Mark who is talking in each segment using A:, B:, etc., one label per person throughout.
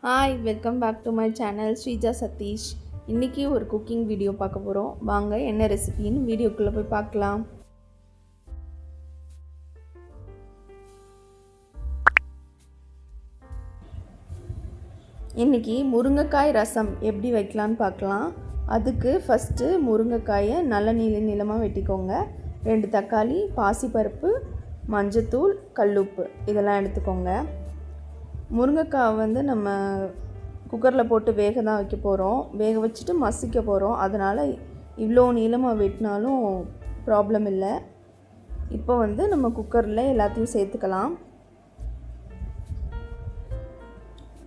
A: Hi welcome back to my channel Sreeja Satish. இன்றைக்கி ஒரு cooking video பார்க்க போகிறோம். வாங்க என்ன ரெசிபின்னு வீடியோக்குள்ளே போய் பார்க்கலாம். இன்றைக்கி முருங்கைக்காய் ரசம் எப்படி வைக்கலான்னு பார்க்கலாம். அதுக்கு ஃபஸ்ட்டு முருங்கைக்காயை நல்ல நீளமாக வெட்டிக்கோங்க. 2 தக்காளி, பாசிப்பருப்பு, மஞ்சத்தூள், கல்லுப்பு இதெல்லாம் எடுத்துக்கோங்க. முருங்கைக்காய் நம்ம குக்கரில் போட்டு வேக தான் வைக்க போகிறோம். வேக வச்சுட்டு மசிக்க போகிறோம். அதனால் இவ்வளோ நீளமாக வெட்டினாலும் ப்ராப்ளம் இல்லை. இப்போ நம்ம குக்கரில் எல்லாத்தையும் சேர்த்துக்கலாம்.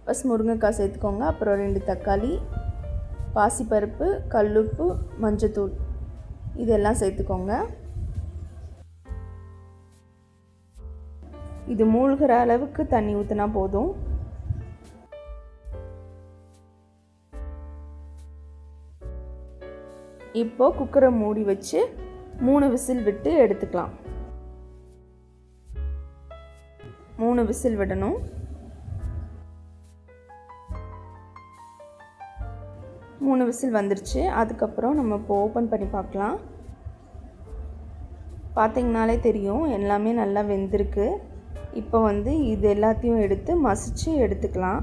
A: ஃபஸ்ட் முருங்கைக்காய் சேர்த்துக்கோங்க. அப்புறம் 2 தக்காளி, பாசிப்பருப்பு, கல்லுப்பு, மஞ்சத்தூள் இதெல்லாம் சேர்த்துக்கோங்க. இது மூழ்கிற அளவுக்கு தண்ணி ஊற்றினா போதும். இப்போது குக்கரை மூடி வச்சு 3 விசில் விட்டு எடுத்துக்கலாம். 3 விசில் விடணும். 3 விசில் வந்துருச்சு. அதுக்கப்புறம் நம்ம இப்போ ஓப்பன் பண்ணி பார்க்கலாம். பார்த்திங்கனாலே தெரியும் எல்லாமே நல்லா வெந்திருக்கு. இப்போ இது எல்லாத்தையும் எடுத்து மசிச்சு எடுத்துக்கலாம்.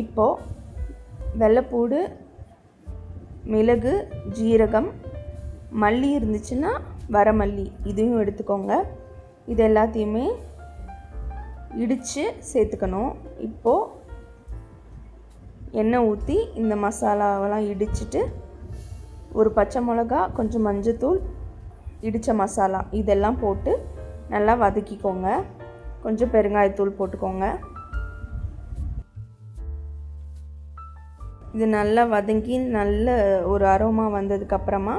A: இப்போது வெள்ளைப்பூடு, மிளகு, ஜீரகம், மல்லி இருந்துச்சுன்னா வரமல்லி இதையும் எடுத்துக்கோங்க. இது எல்லாத்தையுமே இடித்து சேர்த்துக்கணும். இப்போது எண்ணெய் ஊற்றி இந்த மசாலாவெல்லாம் இடிச்சிட்டு ஒரு பச்சை மிளகா, கொஞ்சம் மஞ்சத்தூள், இடித்த மசாலா இதெல்லாம் போட்டு நல்லா வதக்கிக்கோங்க. கொஞ்சம் பெருங்காயத்தூள் போட்டுக்கோங்க. இது நல்லா வதங்கி நல்ல ஒரு அரோமா வந்ததுக்கப்புறமா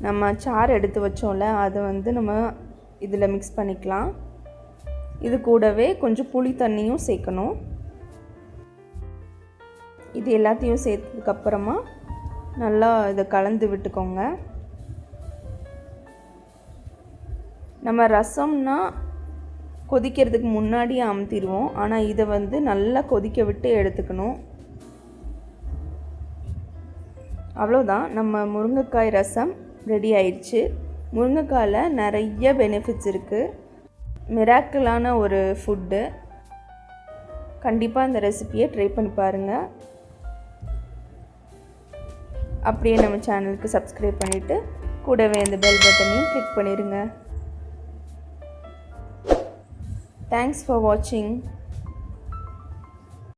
A: நம்ம சாறு எடுத்து வச்சோம்ல அதை நம்ம இதில் மிக்ஸ் பண்ணிக்கலாம். இது கூடவே கொஞ்சம் புளி தண்ணியும் சேர்க்கணும். இது எல்லாத்தையும் சேர்த்ததுக்கப்புறமா நல்லா இதை கலந்து விட்டுக்கோங்க. நம்ம ரசம்னா கொதிக்கிறதுக்கு முன்னாடியே அமுத்திடுவோம். ஆனால் இதை நல்லா கொதிக்க விட்டு எடுத்துக்கணும். அவ்வளோதான், நம்ம முருங்கைக்காய் ரசம் ரெடி ஆயிடுச்சு. முருங்கைக்காயில் நிறைய பெனிஃபிட்ஸ் இருக்குது. மிராக்கிளான ஒரு ஃபுட்டு. கண்டிப்பாக இந்த ரெசிபியை ட்ரை பண்ணி பாருங்கள். அப்படியே நம்ம சேனலுக்கு சப்ஸ்கிரைப் பண்ணிவிட்டு கூடவே இந்த பெல் பட்டனையும் கிளிக் பண்ணிடுங்க. Thanks for watching.